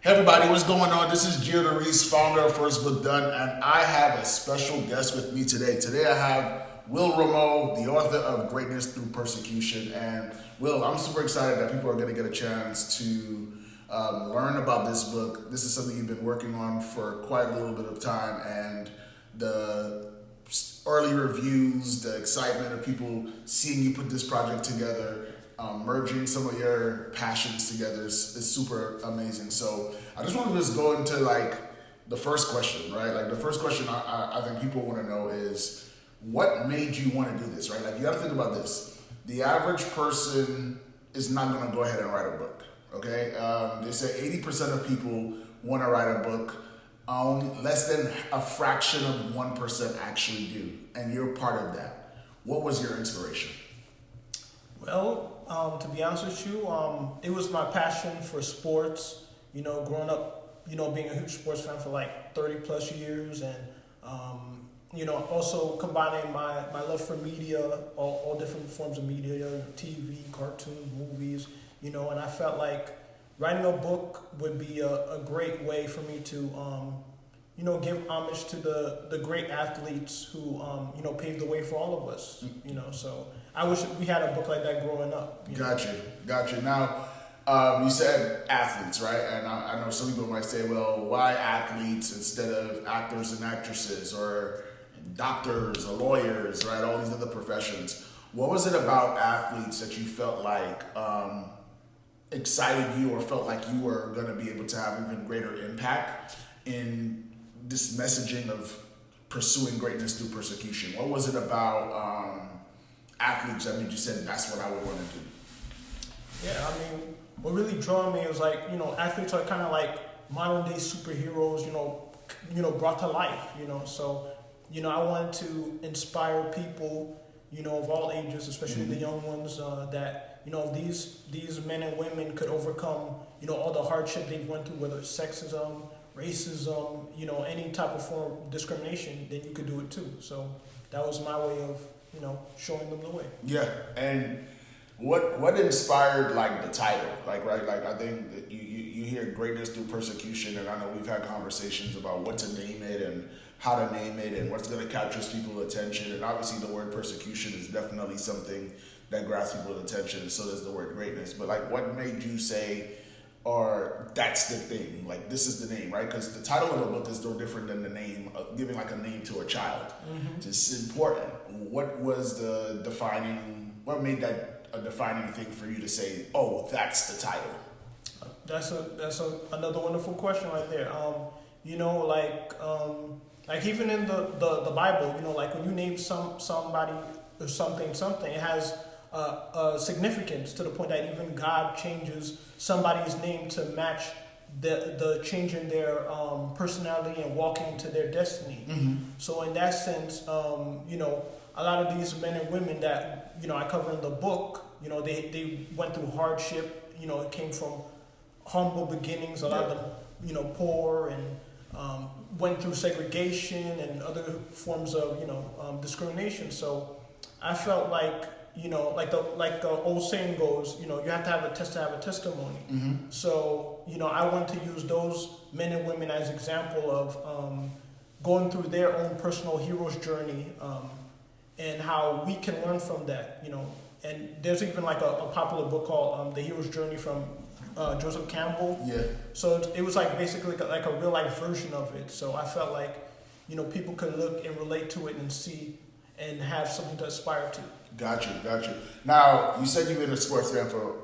Hey everybody, what's going on? This is Geo Derice, founder of First Book Done, and I have a special guest with me today. Today I have Will Rameau, the author of Greatness Through Persecution. And Will, I'm super excited that people are going to get a chance to learn about this book. This is something you've been working on for quite a little bit of time, and the early reviews, the excitement of people seeing you put this project together, merging some of your passions together is super amazing. So I just want to just go into like the first question, right? Like the first question I think people want to know is, what made you want to do this, right? Like you got to think about this. The average person is not going to go ahead and write a book, okay? They say 80% of people want to write a book. Only less than a fraction of 1% actually do, and you're part of that. What was your inspiration? Well, to be honest with you, it was my passion for sports. You know, growing up, being a huge sports fan for like 30 plus years, and also combining my love for media, all different forms of media, TV, cartoons, movies, and I felt like writing a book would be a great way for me to, give homage to the great athletes who, paved the way for all of us, so I wish we had a book like that growing up. Gotcha. Now, you said athletes, right? And I know some people might say, well, why athletes instead of actors and actresses or doctors or lawyers, right? All these other professions. What was it about athletes that you felt like excited you or felt like you were going to be able to have even greater impact in this messaging of pursuing greatness through persecution? What was it about athletes? I mean, you said that's what I would want to do. Yeah, I mean, what really drew me was like, athletes are kind of like modern day superheroes, brought to life, so, I wanted to inspire people, of all ages, especially the young ones, that, if these men and women could overcome, all the hardship they've went through, whether it's sexism, racism, any type of form of discrimination, then you could do it too. So that was my way of, showing them the way. Yeah, and what inspired like the title? Like, right, like I think that you hear greatness through persecution, and I know we've had conversations about what to name it and how to name it and what's going to capture people's attention. And obviously the word persecution is definitely something that grabs people's attention, and so does the word greatness. But like, what made you say, or that's the thing, like this is the name, right? Because the title of a book is no different than the name, giving like a name to a child. Mm-hmm. It's important. What was what made that a defining thing for you to say, oh, that's the title? That's another wonderful question right there. Like even in the Bible, like when you name somebody or something, it has significance to the point that even God changes somebody's name to match the change in their personality and walking to their destiny. Mm-hmm. So in that sense, a lot of these men and women that I cover in the book, they went through hardship. It came from humble beginnings. A lot of them, poor, and went through segregation and other forms of discrimination. So I felt like like the old saying goes, you have to have a test to have a testimony. Mm-hmm. So I want to use those men and women as example of going through their own personal hero's journey, and how we can learn from that. And there's even like a popular book called The Hero's Journey from Joseph Campbell. Yeah. So it was like basically like a real life version of it. So I felt like people could look and relate to it and see and have something to aspire to. Got you. Now, you said you've been a sports fan for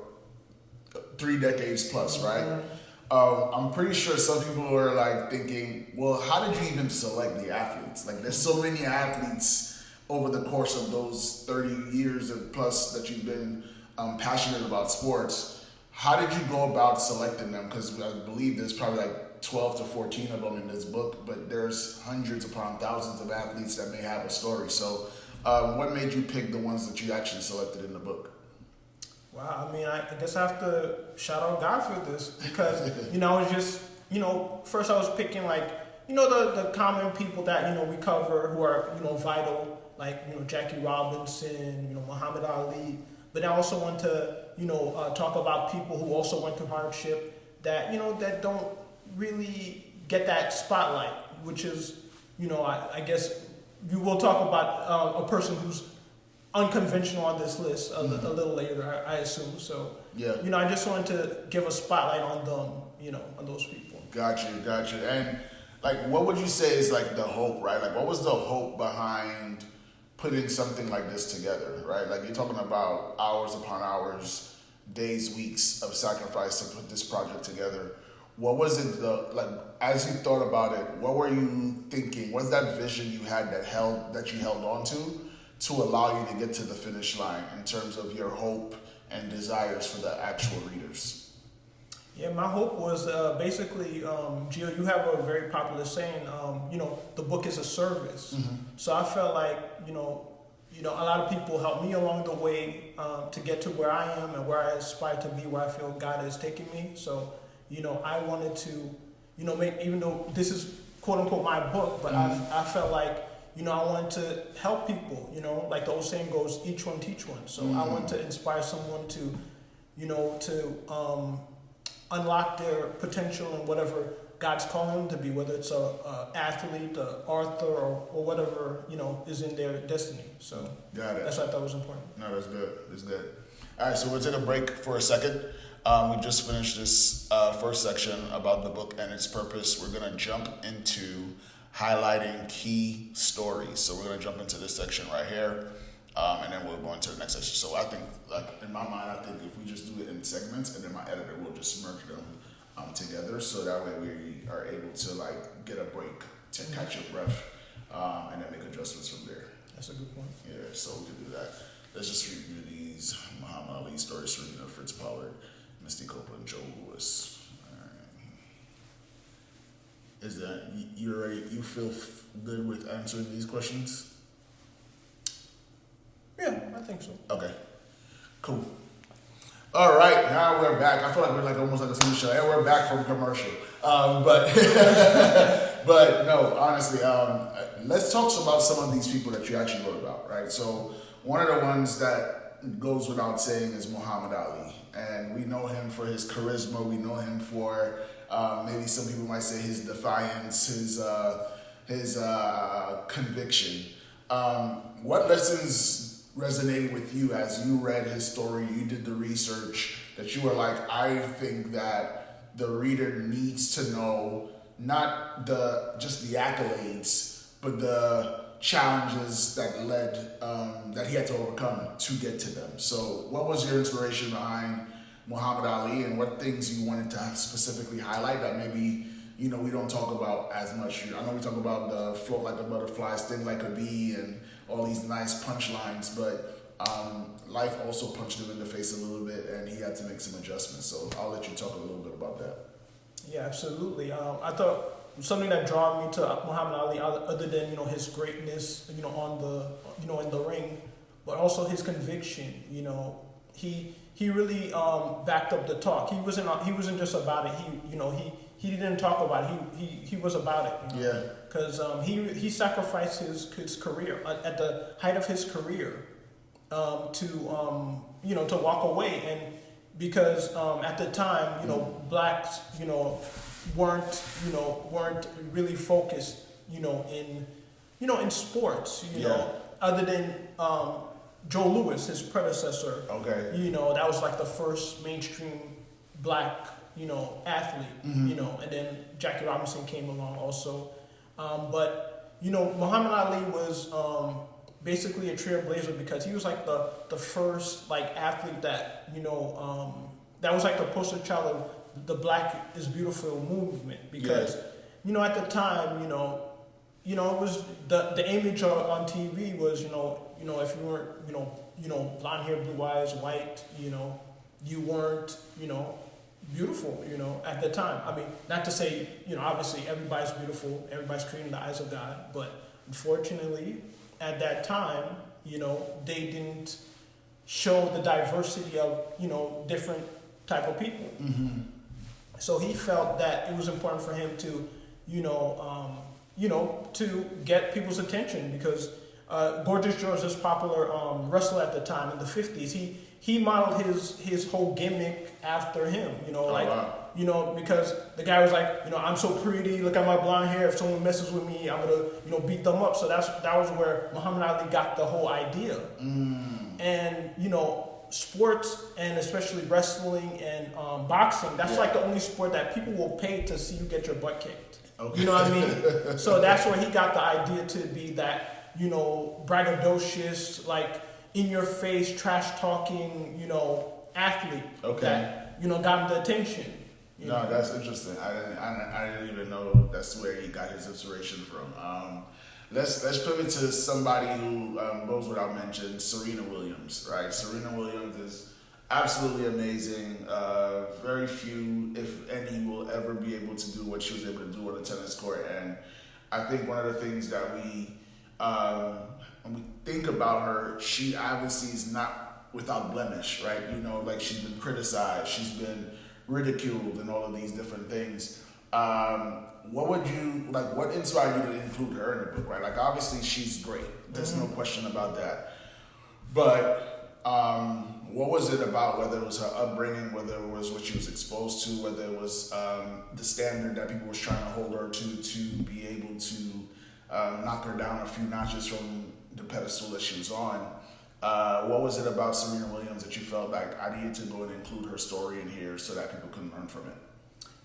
3 decades plus, right? Mm-hmm. I'm pretty sure some people are like thinking, well, how did you even select the athletes? Like, there's so many athletes over the course of those 30 years and plus that you've been passionate about sports. How did you go about selecting them? Because I believe there's probably like 12 to 14 of them in this book, but there's hundreds upon thousands of athletes that may have a story. So what made you pick the ones that you actually selected in the book? Wow, I mean, I guess I have to shout out God for this, because, I was just, first I was picking like, the common people that, we cover who are, vital, like, Jackie Robinson, Muhammad Ali. But I also want to, talk about people who also went through hardship that, that don't really get that spotlight, which is, I guess you will talk about a person who's unconventional on this list a little later, I assume. So, yeah, I just wanted to give a spotlight on them, on those people. Got you. And like, what would you say is like the hope, right? Like, what was the hope behind putting something like this together, right? Like, you're talking about hours upon hours, days, weeks of sacrifice to put this project together. What was it, as you thought about it, what were you thinking? What's that vision you had that you held on to allow you to get to the finish line in terms of your hope and desires for the actual readers? Yeah, my hope was basically, Gio, you have a very popular saying, the book is a service. Mm-hmm. So I felt like, a lot of people helped me along the way to get to where I am and where I aspire to be, where I feel God is taking me. So, I wanted to, make, even though this is quote unquote my book, but I felt like, I wanted to help people, like the old saying goes, each one teach one. So I wanted to inspire someone to, unlock their potential in whatever God's calling them to be, whether it's a athlete, an author, or whatever, is in their destiny. So got it. That's what I thought was important. No, that's good. That's good. All right, so we'll take a break for a second. We just finished this first section about the book and its purpose. We're going to jump into highlighting key stories. So we're going to jump into this section right here, and then we'll go into the next section. So I think, like, in my mind, I think if we just do it in segments, and then my editor will just merge them together, so that way we are able to, like, get a break to catch your breath, and then make adjustments from there. That's a good point. Yeah, so we can do that. Let's just review these Muhammad Ali stories from Fritz Pollard, Misty Copeland, Joe Lewis. All right. Is that you feel good with answering these questions? Yeah, I think so. Okay, cool. All right, now we're back. I feel like we're like almost like a TV show, and we're back from commercial. But but no, honestly, let's talk about some of these people that you actually wrote about, right? So one of the ones that goes without saying is Muhammad Ali, and we know him for his charisma. We know him for maybe some people might say his defiance, his conviction. What lessons resonated with you as you read his story, you did the research, that you were like, I think that the reader needs to know not just the accolades, but the challenges that led that he had to overcome to get to them. So what was your inspiration behind Muhammad Ali, and what things you wanted to specifically highlight that maybe we don't talk about as much? I know we talk about the float like a butterfly, sting like a bee, and all these nice punchlines, but life also punched him in the face a little bit, and he had to make some adjustments. So I'll let you talk a little bit about that. Yeah, absolutely. I thought something that drew me to Muhammad Ali, other than his greatness, on the in the ring, but also his conviction. He really backed up the talk. He wasn't just about it. He didn't talk about it. He was about it. Yeah. Because he sacrificed his career at the height of his career to walk away, and because at the time blacks weren't really focused in sports other than Joe Lewis, his predecessor. Okay. That was like the first mainstream black athlete. Mm-hmm. And then Jackie Robinson came along also. But Muhammad Ali was basically a trailblazer because he was like the first like athlete that that was like the poster child of the Black is Beautiful movement, because at the time it was the image on TV was if you weren't blonde hair, blue eyes, white, you weren't beautiful, at the time. I mean, not to say, obviously everybody's beautiful, everybody's created in the eyes of God, but unfortunately, at that time, they didn't show the diversity of, different type of people. Mm-hmm. So he felt that it was important for him to, to get people's attention, because Gorgeous George, this popular wrestler at the time in the 50s, he modeled his whole gimmick after him. Wow. because the guy was like, I'm so pretty, look at my blonde hair, if someone messes with me, I'm gonna, beat them up. So that was where Muhammad Ali got the whole idea. And, sports, and especially wrestling and boxing, that's like the only sport that people will pay to see you get your butt kicked. Okay. You know what I mean? So that's where he got the idea to be that, braggadocious, like in your face, trash talking, athlete. Okay. That, got him the attention. No, that's interesting. I didn't even know that's where he got his inspiration from. Let's pivot to somebody who goes without mention, Serena Williams, right? Serena Williams is absolutely amazing. Very few, if any, will ever be able to do what she was able to do on the tennis court. And I think one of the things that when we think about her, she obviously is not without blemish, right? Like she's been criticized, she's been ridiculed, and all of these different things. What inspired you to include her in the book, right? Like, obviously she's great. There's no question about that. But what was it about, whether it was her upbringing, whether it was what she was exposed to, whether it was the standard that people was trying to hold her to be able to knock her down a few notches from the pedestal that she was on? What was it about Serena Williams that you felt like I needed to go and include her story in here so that people could learn from it?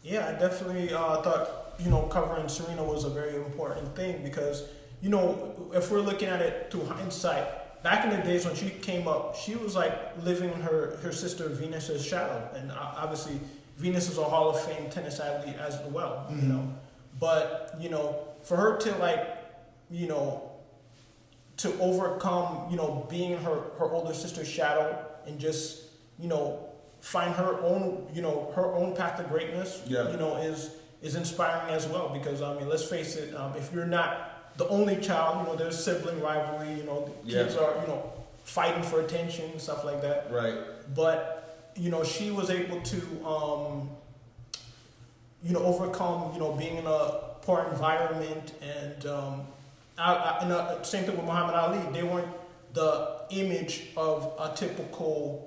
Yeah, I definitely thought, covering Serena was a very important thing because, if we're looking at it through hindsight, back in the days when she came up, she was like living in her sister Venus's shadow. And obviously, Venus is a Hall of Fame tennis athlete as well, But, for her to to overcome, being in her older sister's shadow and just, find her own path to greatness, is inspiring as well. Because let's face it, if you're not the only child, there's sibling rivalry, kids are fighting for attention and stuff like that. Right. But she was able to overcome being in a poor environment, and same thing with Muhammad Ali. They weren't the image of a typical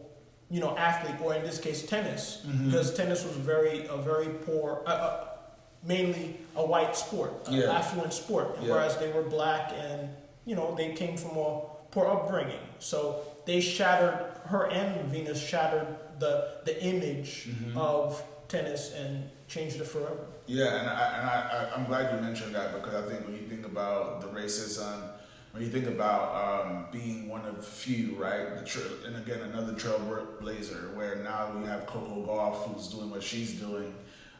athlete, or in this case, tennis, because tennis was a very poor, mainly a white sport, affluent sport, whereas they were black and, they came from a poor upbringing. So they her and Venus shattered the image of tennis and changed it forever. Yeah, and I'm glad you mentioned that, because I think when you think about the racism, when you think about being one of few, right? And again, another trailblazer, where now you have Coco Gauff, who's doing what she's doing.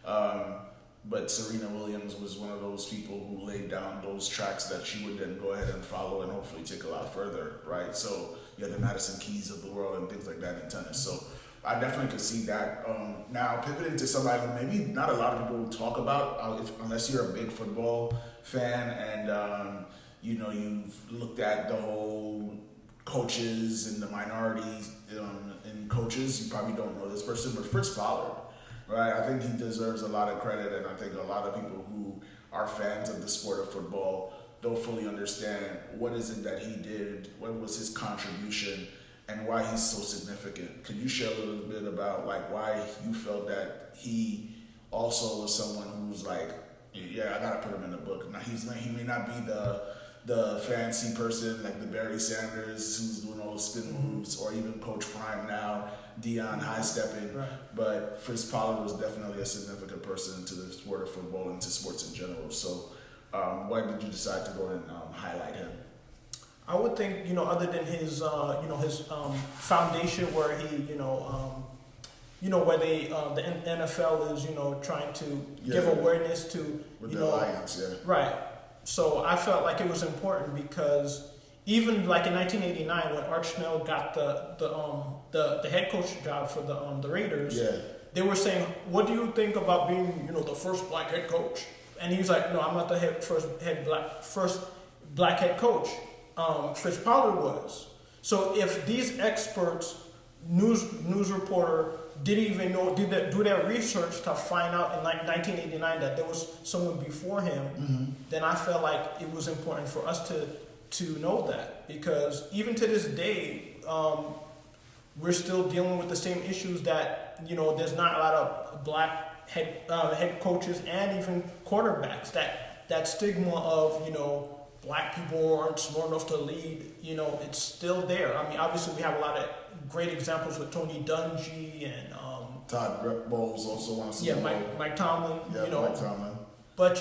But Serena Williams was one of those people who laid down those tracks that she would then go ahead and follow and hopefully take a lot further, right? So you have the Madison Keys of the world and things like that in tennis. So I definitely could see that. Now, pivoting to somebody who maybe not a lot of people talk about, unless you're a big football fan and you've looked at the whole coaches and the minorities in coaches, you probably don't know this person, but Fritz Pollard, right? I think he deserves a lot of credit, and I think a lot of people who are fans of the sport of football don't fully understand what is it that he did, what was his contribution, and why he's so significant. Could you share a little bit about why you felt that he also was someone who's I gotta put him in the book. Now he may not be the fancy person like the Barry Sanders who's doing all the spin moves, or even Coach Prime now, Dion high stepping, right. But Fritz Pollard was definitely a significant person to the sport of football and to sports in general. So why did you decide to go and highlight him? I would think, other than his foundation where he, where the NFL is, trying to give awareness to, with the Alliance, right. So I felt like it was important because even in 1989 when Art Schnell got the head coach job for the Raiders, they were saying, "What do you think about being, the first black head coach?" And he's like, "No, I'm not the first black head coach. Fritz Pollard was." So if these experts, news reporter, didn't even know, do their research to find out in 1989 that there was someone before him, then I felt like it was important for us to know that, because even to this day, we're still dealing with the same issues that, there's not a lot of black head coaches and even quarterbacks. That stigma of, black people aren't smart enough to lead, it's still there. I mean, obviously we have a lot of great examples with Tony Dungy and Todd Bowles also won a Super Bowl. Mike Tomlin. Yeah, Mike Tomlin. But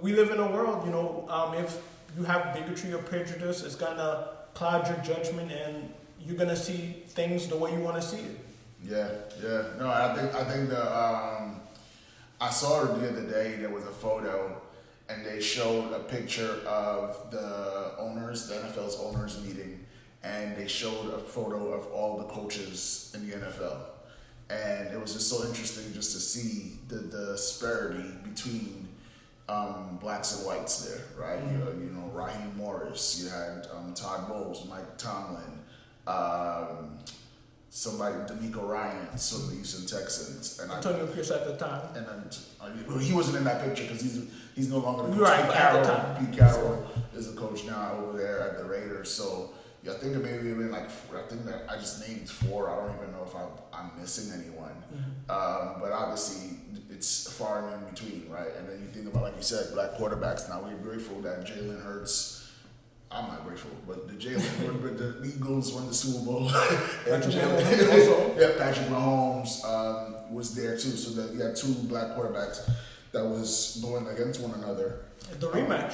we live in a world. If you have bigotry or prejudice, it's gonna cloud your judgment, and you're gonna see things the way you want to see it. Yeah. No, I think I saw it the other day. There was a photo, and they showed a picture of the NFL's owners meeting, and they showed a photo of all the coaches in the NFL. And it was just so interesting just to see the disparity between blacks and whites there, right? Mm-hmm. Raheem Morris, you had Todd Bowles, Mike Tomlin, D'Amico Ryan, some of the Houston Texans, and Antonio Pierce at the time. And then he wasn't in that picture because he's no longer the coach. Right, Pete Carroll is the coach now over there at the Raiders. So yeah, I think it maybe been I think that I just named 4. I don't even know if I'm missing anyone. Mm-hmm. But obviously it's far and in between, right? And then you think about, like you said, black quarterbacks. Now we're grateful that Jalen Hurts. I'm not grateful, but the Eagles won the Super Bowl. And Patrick Mahomes was there too. So that you had 2 black quarterbacks that was going against one another. The rematch.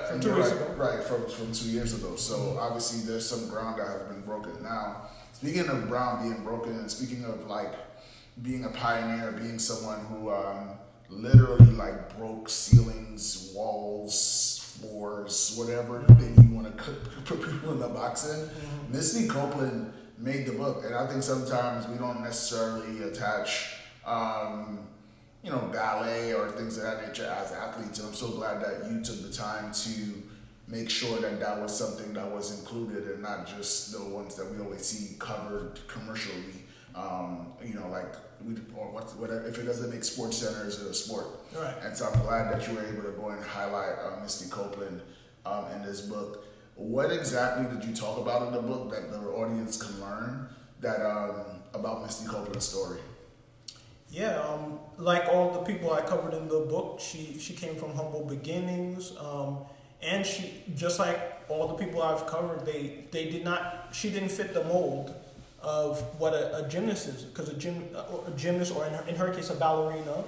From 2 years ago. Right, from 2 years ago. So obviously there's some ground that has been broken. Now, speaking of ground being broken, and speaking of being a pioneer, being someone who literally broke ceilings, walls, floors, whatever thing you want to put people in the box in. Mm-hmm. Misty Copeland made the book, and I think sometimes we don't necessarily attach ballet or things of that nature as athletes, and I'm so glad that you took the time to make sure that was something that was included and not just the ones that we always see covered commercially, whatever, if it doesn't make Sports Center is a sport. Right. And so I'm glad that you were able to go and highlight Misty Copeland in this book. What exactly did you talk about in the book that the audience can learn about Misty Copeland's story? Yeah, like all the people I covered in the book, she came from humble beginnings, and she, just like all the people I've covered, she didn't fit the mold of what a gymnast is, because a gymnast, or in her case a ballerina,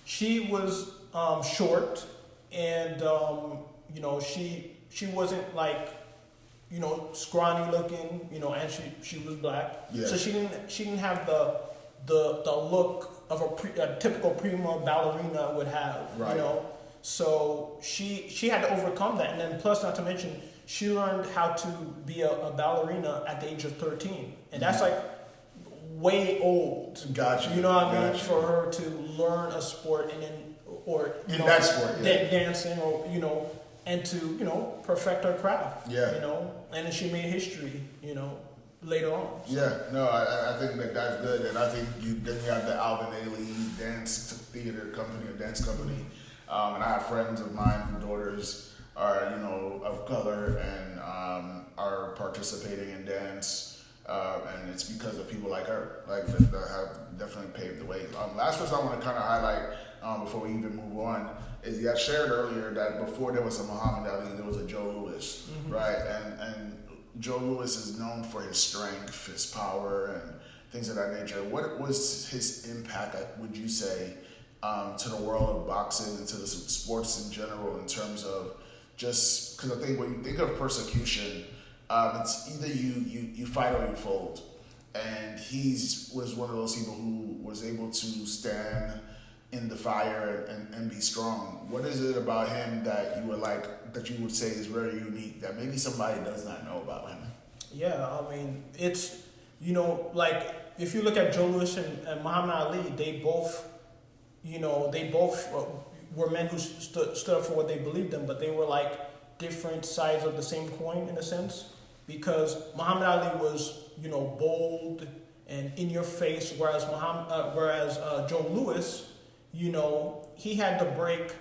she was short, and she wasn't scrawny looking, and she was black, so she didn't have the look of a typical prima ballerina would have, right. So she had to overcome that, and then plus, not to mention, she learned how to be a ballerina at the age of 13, and that's way old. Gotcha. You know what I mean? For her to learn a sport and then that sport, dancing, or and to perfect her craft. Yeah. And then she made history. Later on. So. Yeah, no, I think that's good, and I think you have the Alvin Ailey dance company, and I have friends of mine whose daughters are of color and are participating in dance, and it's because of people like her, that have definitely paved the way. Last person I want to kind of highlight before we even move on is I shared earlier that before there was a Muhammad Ali, there was a Joe Louis, mm-hmm. right, and Joe Louis is known for his strength, his power, and things of that nature. What was his impact, would you say, to the world of boxing and to the sports in general, in terms of just, because I think when you think of persecution, it's either you fight or you fold. And he was one of those people who was able to stand in the fire and be strong. What is it about him that you would say is very unique that maybe somebody does not know about him? Yeah, I mean, it's, if you look at Joe Louis and Muhammad Ali, they both were men who stood up for what they believed in, but they were different sides of the same coin in a sense, because Muhammad Ali was, bold and in your face, whereas Joe Louis, he had to break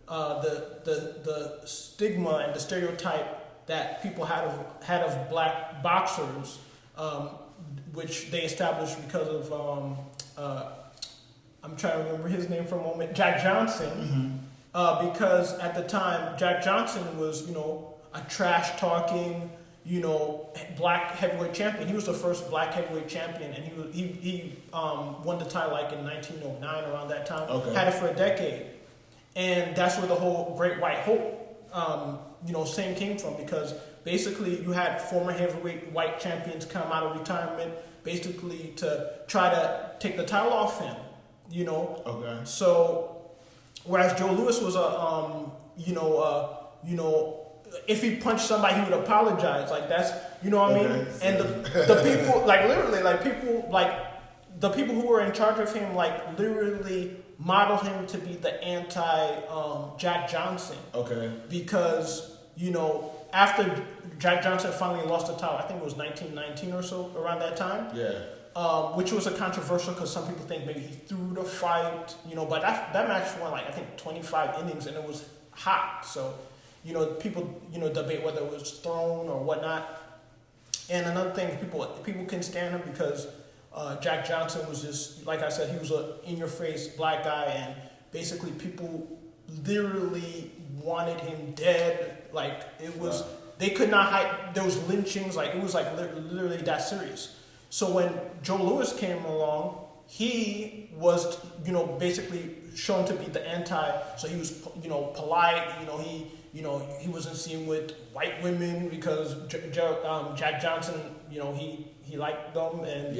the stigma and the stereotype that people had of black boxers, which they established because of I'm trying to remember his name for a moment, Jack Johnson, because at the time Jack Johnson was, a trash talking, black heavyweight champion. He was the first black heavyweight champion, and he won the title like in 1909, around that time. Okay. Had it for a decade, and that's where the whole Great White Hope, saying came from, because basically you had former heavyweight white champions come out of retirement, basically to try to take the title off him. Okay. So, whereas Joe Louis was if he punched somebody, he would apologize. Like, that's, you know what I mean? And the people, like, literally, like, the people who were in charge of him, like, literally modeled him to be the Jack Johnson. Okay. Because, after Jack Johnson finally lost the title, I think it was 1919 or so, around that time. Yeah. Which was a controversial, because some people think maybe he threw the fight, but that match went like, I think, 25 innings, and it was hot. So, people, debate whether it was thrown or whatnot. And another thing, people can stand him because Jack Johnson was just, like I said, he was a in-your-face black guy, and basically people literally wanted him dead. Like, it was, they could not hide, there was lynchings, like, it was like literally that serious. So when Joe Louis came along, he was, basically shown to be the so he was, polite, he wasn't seen with white women because Jack Johnson, he liked them, and,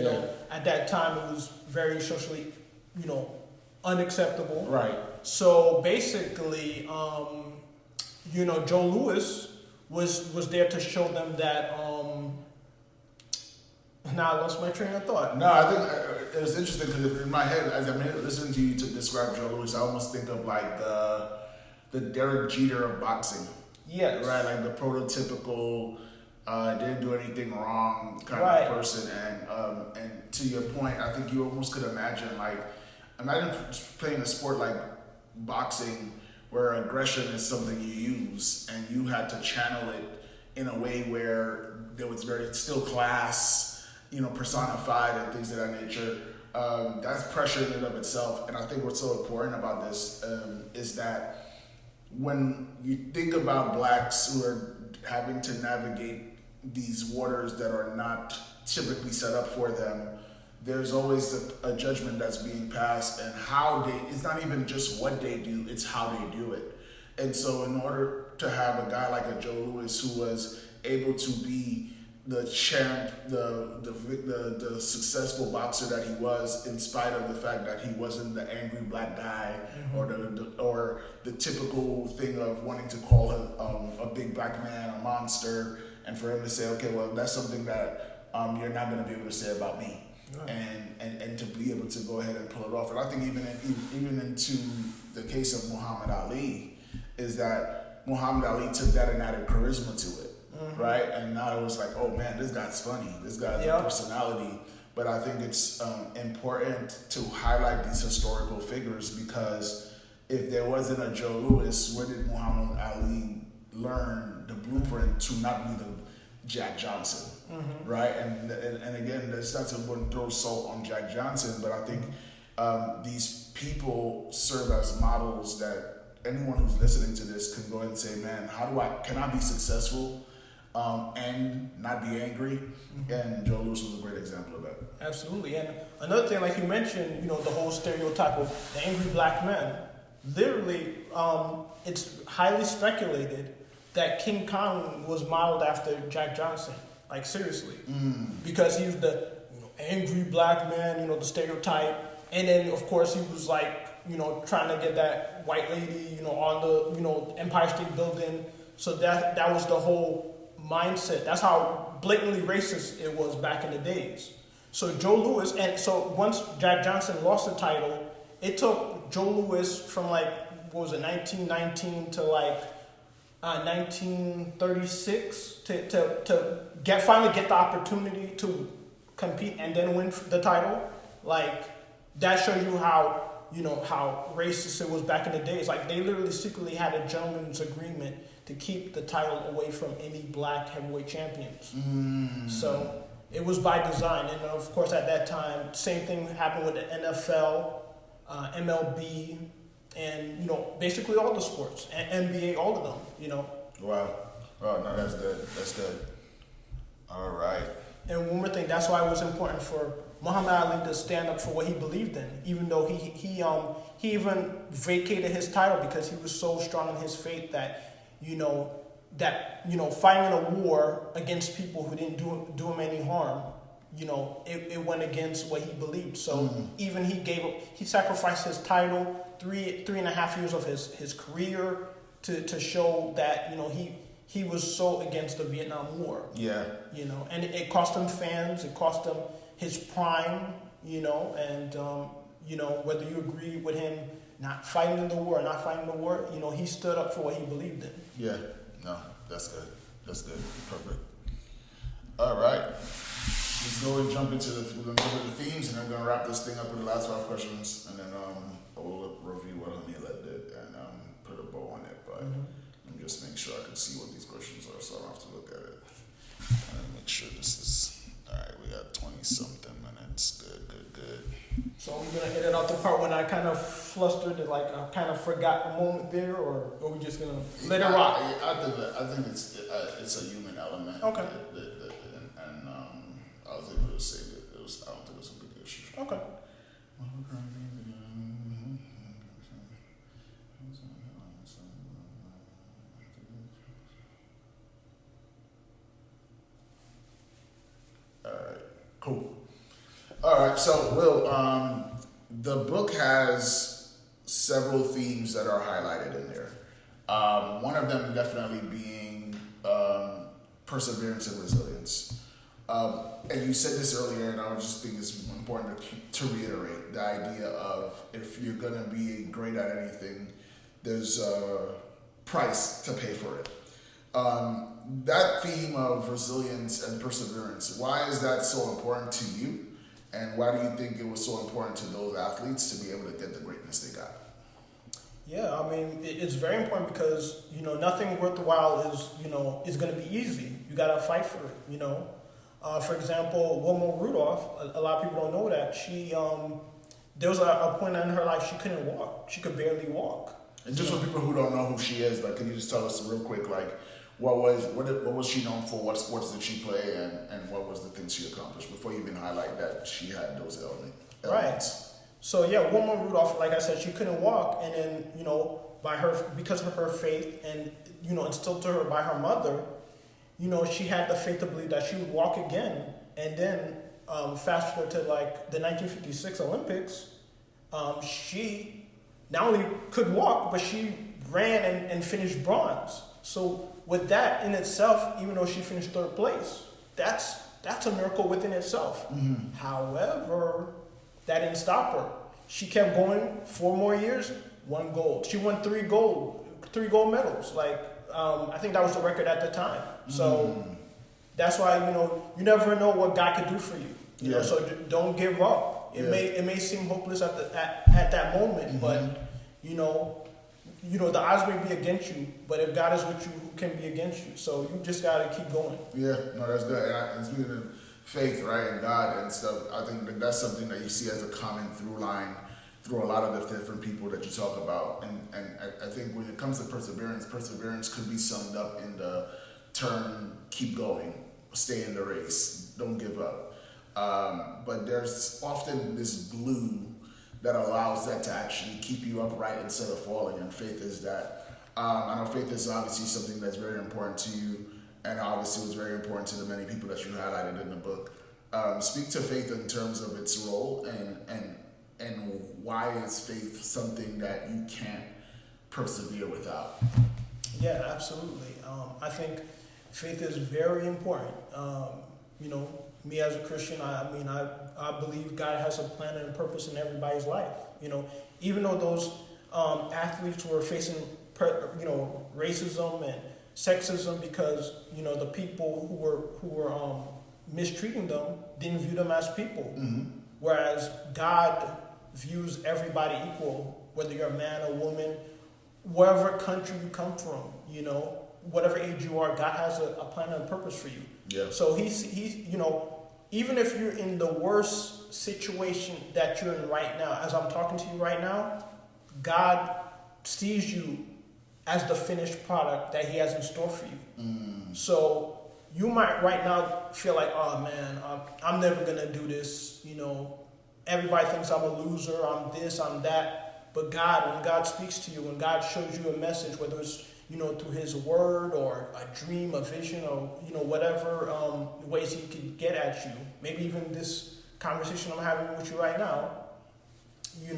at that time it was very socially, unacceptable. Right. So basically, Joe Louis was there to show them that, now I lost my train of thought. No, I think it was interesting because in my head, as I'm listening to you to describe Joe Louis, I almost think of like the Derek Jeter of boxing. Yes. Right, like the prototypical didn't do anything wrong kind of person. And to your point, I think you almost could imagine playing a sport like boxing where aggression is something you use, and you had to channel it in a way where there was still class, personified and things of that nature. That's pressure in and of itself. And I think what's so important about this is that when you think about blacks who are having to navigate these waters that are not typically set up for them, there's always a judgment that's being passed, and it's not even just what they do, it's how they do it. And so in order to have a guy like a Joe Louis who was able to be the champ, the successful boxer that he was, in spite of the fact that he wasn't the angry black guy, or the typical thing of wanting to call a big black man a monster, and for him to say, okay, well, that's something that you're not going to be able to say about me, and to be able to go ahead and pull it off. And I think even into the case of Muhammad Ali, is that Muhammad Ali took that and added charisma to it. Right, and now it was like, oh man, this guy's funny. This guy's a personality. But I think it's important to highlight these historical figures, because if there wasn't a Joe Louis, where did Muhammad Ali learn the blueprint to not be the Jack Johnson? Right, and again, that's not to throw salt on Jack Johnson, but I think these people serve as models that anyone who's listening to this can go ahead and say, man, can I be successful? And not be angry, and Joe Louis was a great example of that. Absolutely. And another thing, like you mentioned, the whole stereotype of the angry black man. Literally, it's highly speculated that King Kong was modeled after Jack Johnson. Like, seriously, because he was the angry black man, the stereotype, and then of course he was like, trying to get that white lady, on the Empire State Building. So that was the whole mindset. That's how blatantly racist it was back in the days. So Joe Louis, and so once Jack Johnson lost the title, it took Joe Louis from 1919 to 1936 to finally get the opportunity to compete and then win the title. Like, that shows you how how racist it was back in the days. Like, they literally secretly had a gentleman's agreement to keep the title away from any black heavyweight champions. So, it was by design. And of course, at that time, same thing happened with the NFL, MLB, and basically all the sports, and NBA, all of them. Wow. Oh no, that's good. That's good. All right. And one more thing, that's why it was important for Muhammad Ali to stand up for what he believed in, even though he even vacated his title because he was so strong in his faith that fighting in a war against people who didn't do him any harm, it went against what he believed. So even he sacrificed his title, 3.5 years of his career to show that he was so against the Vietnam War. Yeah. And it cost him fans, it cost him his prime, and whether you agree with him not fighting in the war or not fighting the war, he stood up for what he believed in. Yeah. No, that's good. That's good. Perfect. All right. Let's go and jump into we're going to go with the themes, and I'm going to wrap this thing up with the last 5 questions, and then we'll review what Hamila did and put a bow on it. But let me just make sure I can see what these questions are, so I don't have to look at it. And make sure this is, all right, we got 20-something minutes. Good. So we're going to edit out the part when I kind of flustered, like I kind of forgot a moment there, or are we just going to let it rock? I think it's a human element. Okay. And I was able to save it. I don't think it was a big issue. Okay. All right. Cool. All right. So, Will, the book has several themes that are highlighted in there. One of them definitely being perseverance and resilience. And you said this earlier, and I just think it's important to reiterate the idea of if you're going to be great at anything, there's a price to pay for it. That theme of resilience and perseverance, why is that so important to you? And why do you think it was so important to those athletes to be able to get the greatness they got? Yeah, I mean, it's very important because, nothing worthwhile is going to be easy. You got to fight for it, For example, Wilma Rudolph, a lot of people don't know that. There was a point in her life she couldn't walk. She could barely walk. And just for people who don't know who she is, like, can you just tell us real quick, like, what was she known for? What sports did she play, and what was the things she accomplished before you even highlight that she had those elements? Right. So yeah, Wilma Rudolph, like I said, she couldn't walk, and then because of her faith and instilled to her by her mother, she had the faith to believe that she would walk again. And then fast forward to like the 1956 Olympics, she not only could walk, but she ran and finished bronze. So with that in itself, even though she finished 3rd place, that's a miracle within itself. Mm-hmm. However, that didn't stop her. She kept going 4 more years, 1 gold. She won 3 gold medals. Like I think that was the record at the time. So that's why you never know what God could do for you. You know, so don't give up. It may seem hopeless at that moment, but the odds may be against you, but if God is with you, who can be against you? So you just got to keep going. Yeah, no, that's good. And speaking of faith, right, and God and stuff, I think that's something that you see as a common through line through a lot of the different people that you talk about. And I think when it comes to perseverance could be summed up in the term, keep going, stay in the race, don't give up. But there's often this glue that allows that to actually keep you upright instead of falling, and faith is that. I know faith is obviously something that's very important to you, and obviously was very important to the many people that you highlighted in the book. Speak to faith in terms of its role, and why is faith something that you can't persevere without? Yeah, absolutely. I think faith is very important. Me as a Christian, I believe God has a plan and a purpose in everybody's life. Even though those athletes were facing, racism and sexism because the people who were mistreating them didn't view them as people, whereas God views everybody equal, whether you're a man or woman, wherever country you come from. Whatever age you are, God has a plan and a purpose for you. Yeah. So he's even if you're in the worst situation that you're in right now, as I'm talking to you right now, God sees you as the finished product that He has in store for you. So you might right now feel like, oh man, I'm never gonna do this. You know, everybody thinks I'm a loser. I'm this, I'm that. But God, when God speaks to you, when God shows you a message, whether it's through His word or a dream, a vision, or whatever ways He could get at you, maybe even this conversation I'm having with you right now, you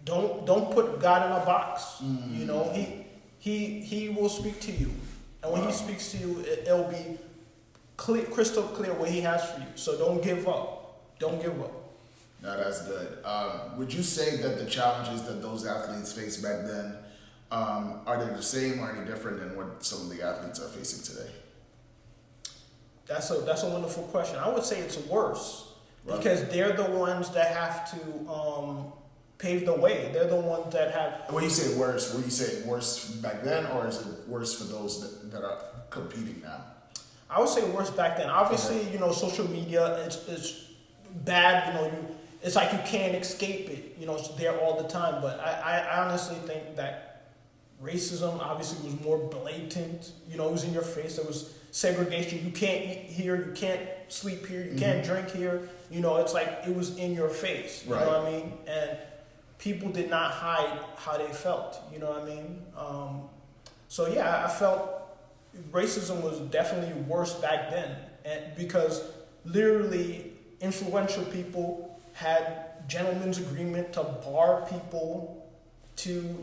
don't put God in a box. He will speak to you, and when He speaks to you, it'll be clear, crystal clear what He has for you. So don't give up. Don't give up. No, that's good. Would you say that the challenges that those athletes faced back then, are they the same or any different than what some of the athletes are facing today? That's a wonderful question. I would say it's worse, right, because they're the ones that have to pave the way. They're the ones that have. When you say worse, would you say worse back then, or is it worse for those that are competing now? I would say worse back then. Obviously, social media, it's bad. It's like you can't escape it. It's there all the time. But I honestly think that racism obviously was more blatant. It was in your face. There was segregation. You can't eat here. You can't sleep here. You can't drink here. It's like it was in your face. You right. know what I mean? And people did not hide how they felt. You know what I mean? So yeah, I felt racism was definitely worse back then, and because literally influential people had gentlemen's agreement to bar people to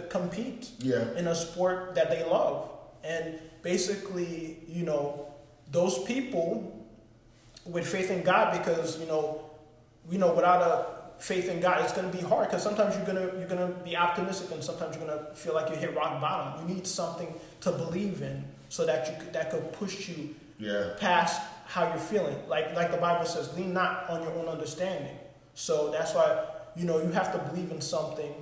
compete in a sport that they love. And basically, those people with faith in God, because without a faith in God, it's going to be hard, because sometimes you're gonna be optimistic, and sometimes you're gonna feel like you hit rock bottom. You need something to believe in, so that could push you past how you're feeling. Like the Bible says, lean not on your own understanding. So that's why you have to believe in something.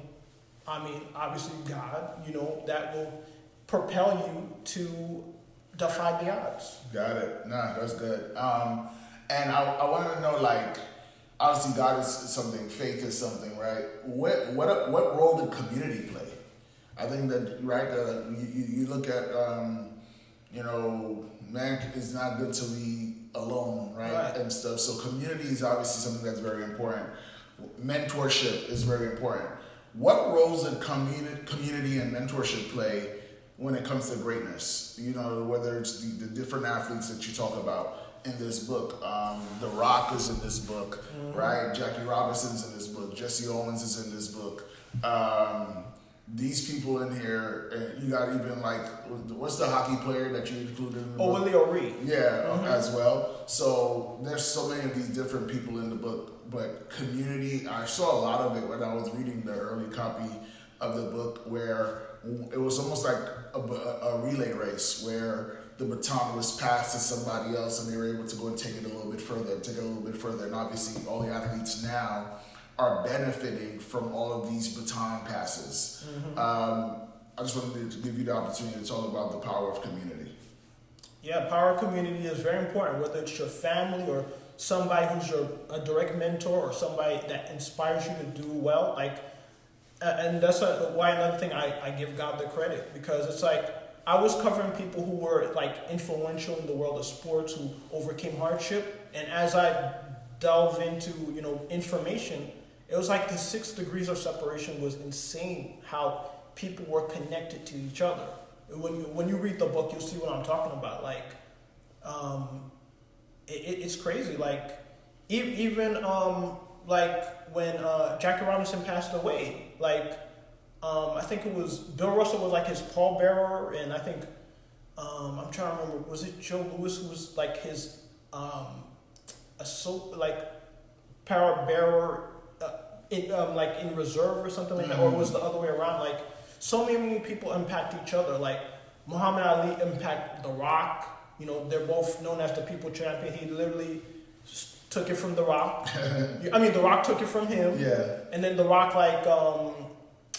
I mean, obviously God, that will propel you to defy the odds. Got it. Nah, that's good. And I wanted to know, obviously God is something, faith is something, right? What role did community play? I think that, right, you look at, man is not good to be alone, right? And stuff. So community is obviously something that's very important. Mentorship is very important. What roles did community and mentorship play when it comes to greatness? Whether it's the different athletes that you talk about in this book. The Rock is in this book, right? Jackie Robinson's in this book. Jesse Owens is in this book. These people in here, you got even what's the hockey player that you included in the book? Willie O'Ree. Yeah, as well. So there's so many of these different people in the book, but community, I saw a lot of it when I was reading the early copy of the book, where it was almost like a relay race where the baton was passed to somebody else and they were able to go and take it a little bit further, and obviously all the athletes now are benefiting from all of these baton passes. I just wanted to give you the opportunity to talk about the power of community. Yeah, power of community is very important, whether it's your family or somebody who's a direct mentor or somebody that inspires you to do well. And that's why another thing I give God the credit, because it's I was covering people who were influential in the world of sports, who overcame hardship, and as I delve into information, it was the 6 degrees of separation was insane. How people were connected to each other. When you read the book, you'll see what I'm talking about. It's crazy. Even when Jackie Robinson passed away, I think it was Bill Russell was his pallbearer, and I think I'm trying to remember, was it Joe Louis who was his power bearer in reserve or something like that, or was the other way around? So many people impact each other. Muhammad Ali impacted The Rock. They're both known as the People Champion. He literally took it from The Rock. The Rock took it from him. Yeah. And then The Rock,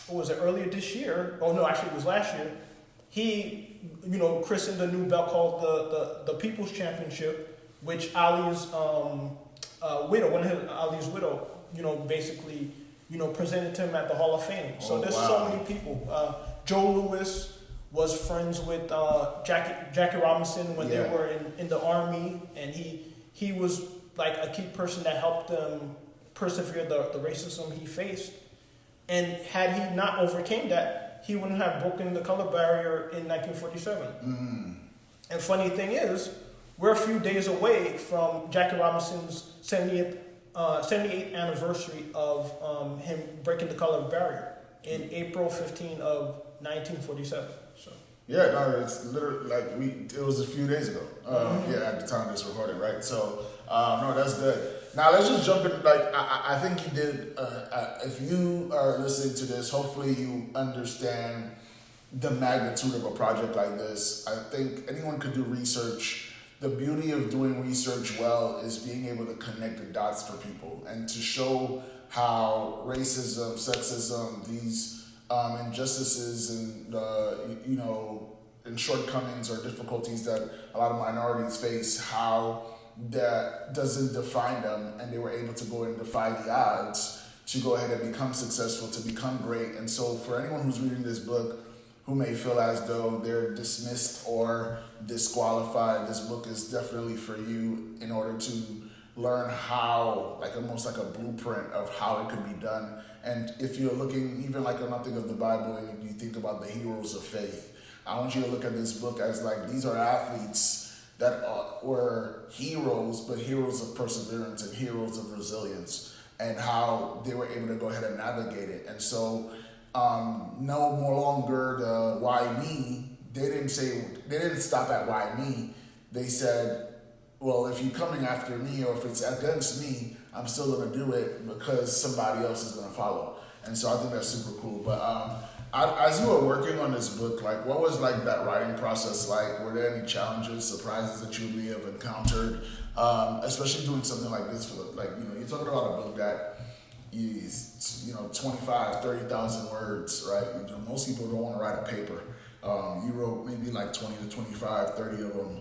what was it, earlier this year? Oh no, actually it was last year. He, christened a new belt called the People's Championship, which Ali's widow, one of Ali's widow, basically, presented him at the Hall of Fame. So there's so many people. Joe Louis was friends with Jackie Robinson when they were in the army, and he was like a key person that helped them persevere the racism he faced. And had he not overcame that, he wouldn't have broken the color barrier in 1947. Mm-hmm. And funny thing is, we're a few days away from Jackie Robinson's 78th anniversary of him breaking the color barrier in April 15 of 1947. So. Yeah, no, it's literally like it was a few days ago. Yeah, at the time this recorded, right? So, no, that's good. Now let's just jump in. Like, I think you did. If you are listening to this, hopefully you understand the magnitude of a project like this. I think anyone could do research. The beauty of doing research well is being able to connect the dots for people and to show how racism, sexism, these injustices and and shortcomings or difficulties that a lot of minorities face, how that doesn't define them, and they were able to go and defy the odds to go ahead and become successful, to become great. And so for anyone who's reading this book who may feel as though they're dismissed or disqualified, this book is definitely for you in order to learn how, like almost like a blueprint of how it could be done. And if you're looking, even like nothing of the Bible, and you think about the heroes of faith, I want you to look at this book as like, these are athletes that were heroes, but heroes of perseverance and heroes of resilience, and how they were able to go ahead and navigate it. And so, no more longer the why me. They didn't stop at why me. They said, well, if you're coming after me or if it's against me, I'm still going to do it because somebody else is going to follow. And so I think that's super cool. But as you were working on this book, like, what was like that writing process like? Were there any challenges, surprises that you may have encountered, especially doing something like this for you're talking about a book that is 25, 30,000 words, right? Most people don't want to write a paper. You wrote maybe like 20 to 25, 30 of them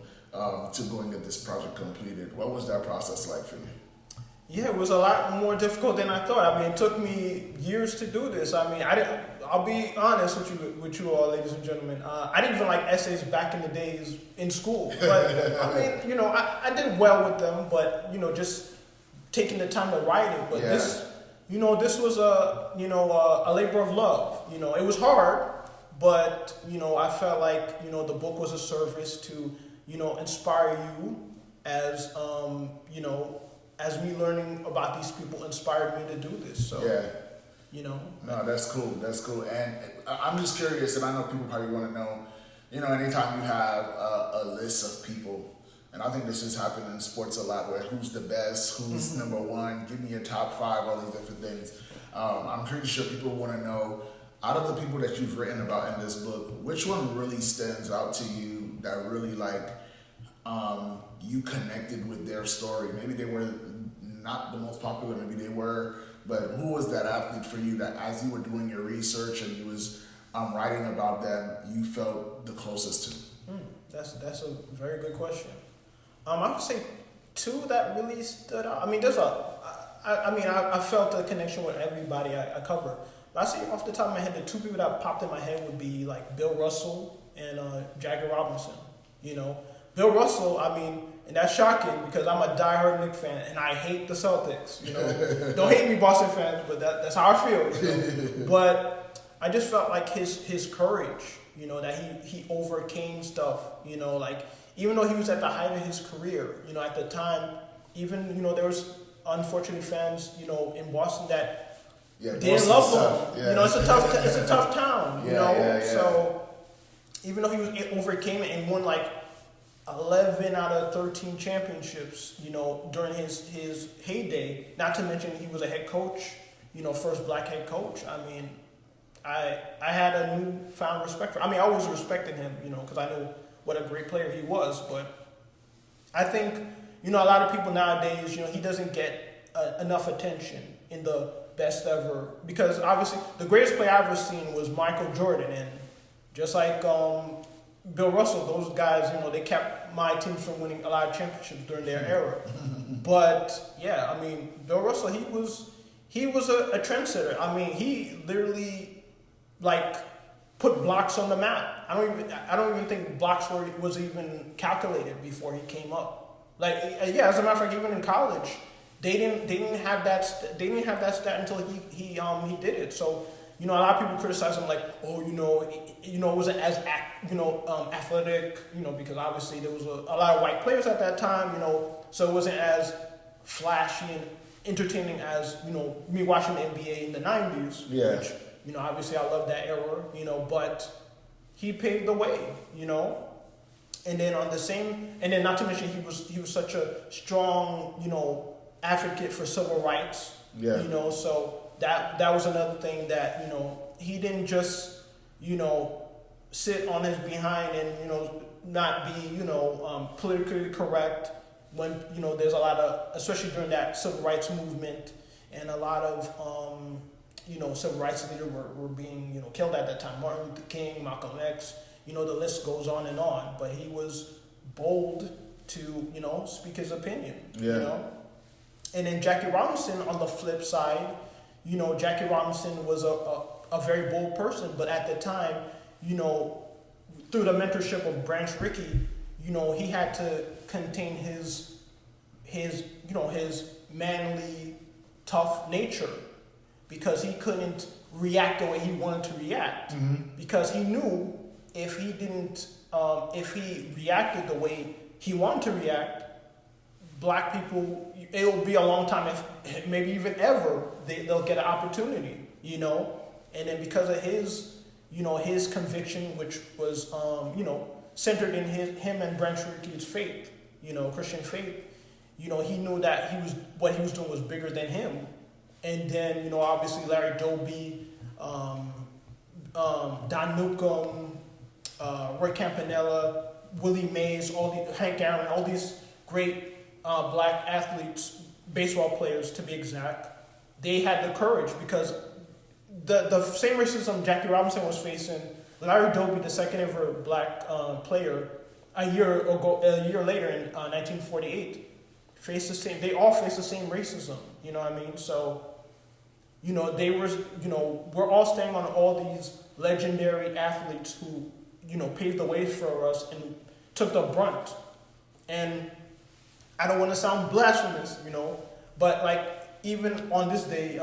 to go and get this project completed. What was that process like for you? Yeah, it was a lot more difficult than I thought. I mean, it took me years to do this. I mean, I'll be honest with you all, ladies and gentlemen. I didn't even like essays back in the days in school. But I mean, I did well with them, but just taking the time to write it. But this was a labor of love. It was hard, but I felt like the book was a service to inspire you as as me learning about these people inspired me to do this. So No, that's cool. That's cool. And I'm just curious, and I know people probably want to know, anytime you have a list of people, and I think this has happened in sports a lot, where who's the best, who's number one, give me a top five, all these different things. I'm pretty sure people want to know, out of the people that you've written about in this book, which one really stands out to you that really you connected with their story? Maybe they were not the most popular, maybe they were, but who was that athlete for you that as you were doing your research and you was writing about them, you felt the closest to? That's a very good question. I would say two that really stood out. I mean, I felt a connection with everybody I covered. But I say off the top of my head, the two people that popped in my head would be like Bill Russell and Jackie Robinson. Bill Russell, and that's shocking because I'm a diehard Knicks fan and I hate the Celtics. Don't hate me, Boston fans, but that's how I feel. But I just felt like his courage, that he overcame stuff. Even though he was at the height of his career, at the time, even there was unfortunately fans, in Boston that didn't love him. Yeah. It's a tough town. So even though he overcame it and won 11 out of 13 championships, during his heyday, not to mention he was a head coach, first black head coach. I had a newfound respect for him. I always respected him, because I know what a great player he was. But I think, a lot of people nowadays, he doesn't get enough attention in the best ever, because obviously the greatest player I've ever seen was Michael Jordan. And just like, Bill Russell, those guys, they kept my teams from winning a lot of championships during their era. But yeah, I mean, Bill Russell, he was a trendsetter. I mean, he literally like put blocks on the map. I don't even think blocks was even calculated before he came up. Like, yeah, as a matter of fact, even in college, they didn't have that stat until he did it. So, a lot of people criticize him like, oh, it wasn't as athletic, because obviously there was a lot of white players at that time, so it wasn't as flashy and entertaining as, me watching the NBA in the 90s. Yeah. Which, obviously I love that era, but he paved the way, and then and then not to mention he was such a strong, advocate for civil rights. Yeah. So that was another thing that, he didn't just, sit on his behind and, not be, politically correct when, there's a lot of, especially during that civil rights movement, and a lot of, civil rights leaders were being, killed at that time. Martin Luther King, Malcolm X, the list goes on and on. But he was bold to, speak his opinion, And then Jackie Robinson, on the flip side, Jackie Robinson was a very bold person, but at the time, through the mentorship of Branch Rickey, he had to contain his manly, tough nature, because he couldn't react the way he wanted to react, because he knew if he reacted the way he wanted to react, black people, it will be a long time, if maybe even ever, they'll get an opportunity, and then because of his conviction, which was, centered in him and Branch Rickey's faith, Christian faith, he knew that what he was doing was bigger than him. And then, obviously Larry Doby, Don Newcomb, Roy Campanella, Willie Mays, Hank Aaron, all these great black athletes, baseball players to be exact, they had the courage, because the same racism Jackie Robinson was facing, Larry Doby, the second ever black player, a year later in 1948, faced the same. They all faced the same racism. You know what I mean? So, they were. We're all standing on all these legendary athletes who, paved the way for us and took the brunt. And I don't want to sound blasphemous, but like, even on this day,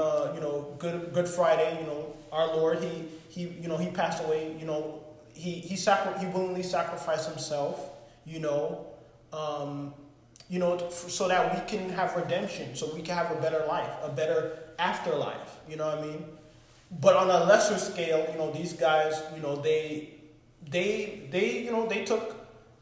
Good Friday, our Lord, he passed away. He willingly sacrificed himself. So that we can have redemption, so we can have a better life, a better afterlife. You know what I mean? But on a lesser scale, these guys, they took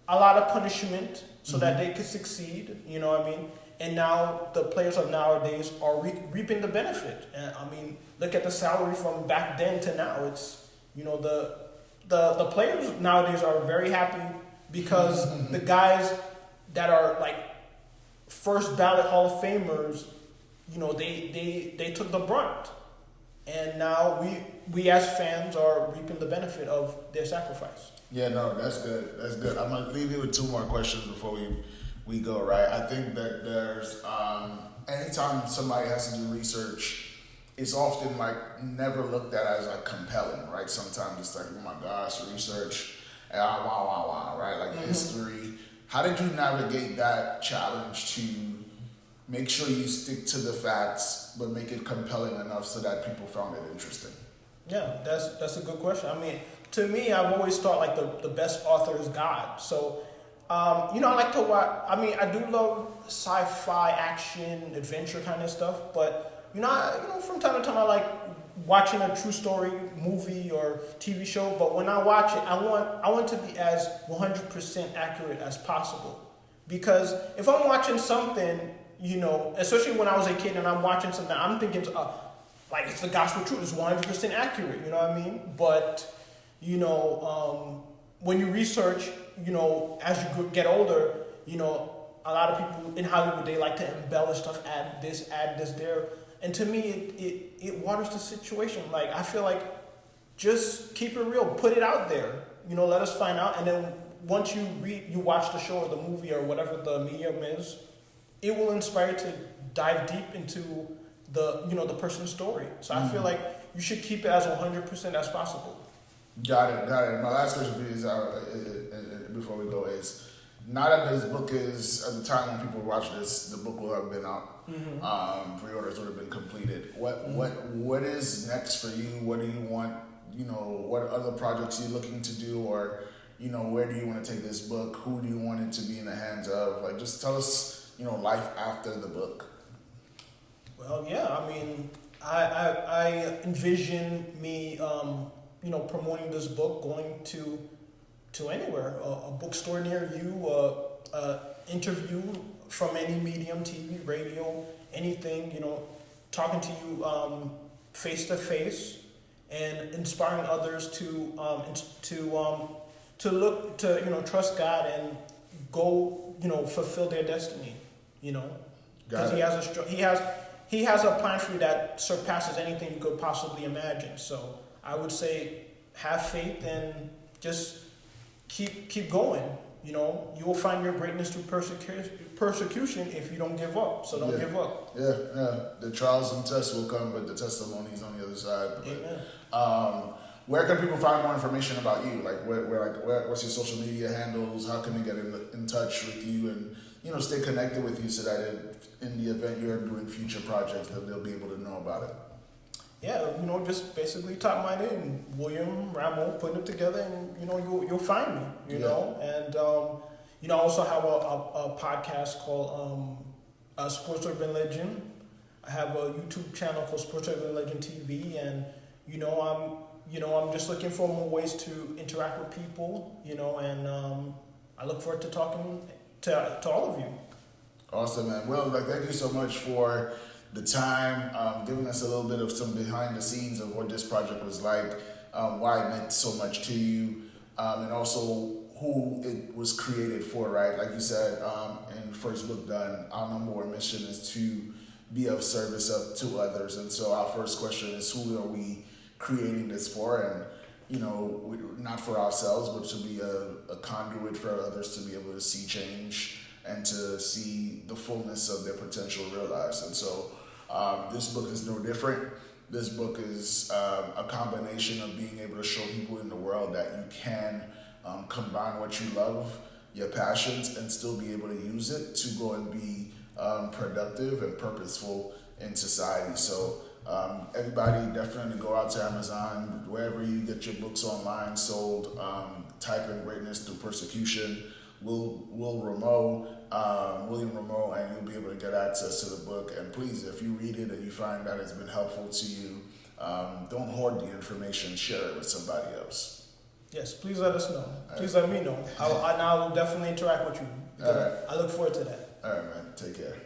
a lot of punishment so that they could succeed. You know what I mean? And now the players of nowadays are reaping the benefit. And I mean, look at the salary from back then to now. It's, the players nowadays are very happy, because the guys that are like first ballot Hall of Famers, they took the brunt. And now we as fans are reaping the benefit of their sacrifice. Yeah, no, that's good. That's good. I'm gonna leave you with two more questions before we go, right? I think that there's anytime somebody has to do research, it's often like never looked at as like compelling, right? Sometimes it's like, oh my gosh, research, wow, right? Like history. How did you navigate that challenge to make sure you stick to the facts, but make it compelling enough so that people found it interesting? Yeah, that's a good question. I mean, to me, I've always thought like the best author is God. So, I like to watch. I mean, I do love sci-fi, action, adventure kind of stuff. But from time to time, I like watching a true story movie or TV show. But when I watch it, I want to be as 100% accurate as possible. Because if I'm watching something, especially when I was a kid and I'm watching something, I'm thinking, like, it's the gospel truth, it's 100% accurate, you know what I mean? But, when you research, as you get older, a lot of people in Hollywood, they like to embellish stuff, add this there. And to me, it waters the situation. Like, I feel like just keep it real, put it out there. Let us find out, and then once you watch the show or the movie or whatever the medium is, it will inspire you to dive deep into the person's story. So I feel like you should keep it as 100% as possible. Got it. My last question for you is, before we go, is now that this book is, at the time when people watch this, the book will have been out. Pre-orders would have been completed. What is next for you? What do you want? What other projects you're looking to do, or where do you want to take this book? Who do you want it to be in the hands of? Like, just tell us, life after the book. Well, yeah. I mean, I envision me, promoting this book, going to anywhere, a bookstore near you, interview from any medium, TV, radio, anything, talking to you face to face, and inspiring others to look to trust God and go fulfill their destiny, because he has a plan for you that surpasses anything you could possibly imagine. So I would say have faith and just keep going. You will find your greatness through persecution if you don't give up. So don't give up. Yeah. The trials and tests will come, but the testimony is on the other side. Amen. Where can people find more information about you? Like, what's your social media handles? How can they get in touch with you and stay connected with you, so that in the event you're doing future projects, that they'll be able to know about it? Yeah, just basically type my name, William Ramo, put it together, and you'll find me. You know, and I also have a podcast called Sports Urban Legend. I have a YouTube channel called Sports Urban Legend TV, and I'm just looking for more ways to interact with people. And I look forward to talking to all of you. Awesome, man. Well, thank you so much for the time, giving us a little bit of some behind the scenes of what this project was like, why it meant so much to you, and also who it was created for, right? Like you said, in First Book Done, our number one mission is to be of service to others. And so our first question is, who are we creating this for? And, not for ourselves, but to be a conduit for others to be able to see change and to see the fullness of their potential realized. And so this book is no different. This book is a combination of being able to show people in the world that you can combine what you love, your passions, and still be able to use it to go and be productive and purposeful in society. So everybody definitely go out to Amazon, wherever you get your books online sold, type in Greatness Through Persecution, William Ramo, and you'll be able to get access to the book. And please, if you read it and you find that it's been helpful to you, don't hoard the information, share it with somebody else. Yes, please let us know. Please let me know. I will definitely interact with you. All right. I look forward to that. All right, man. Take care.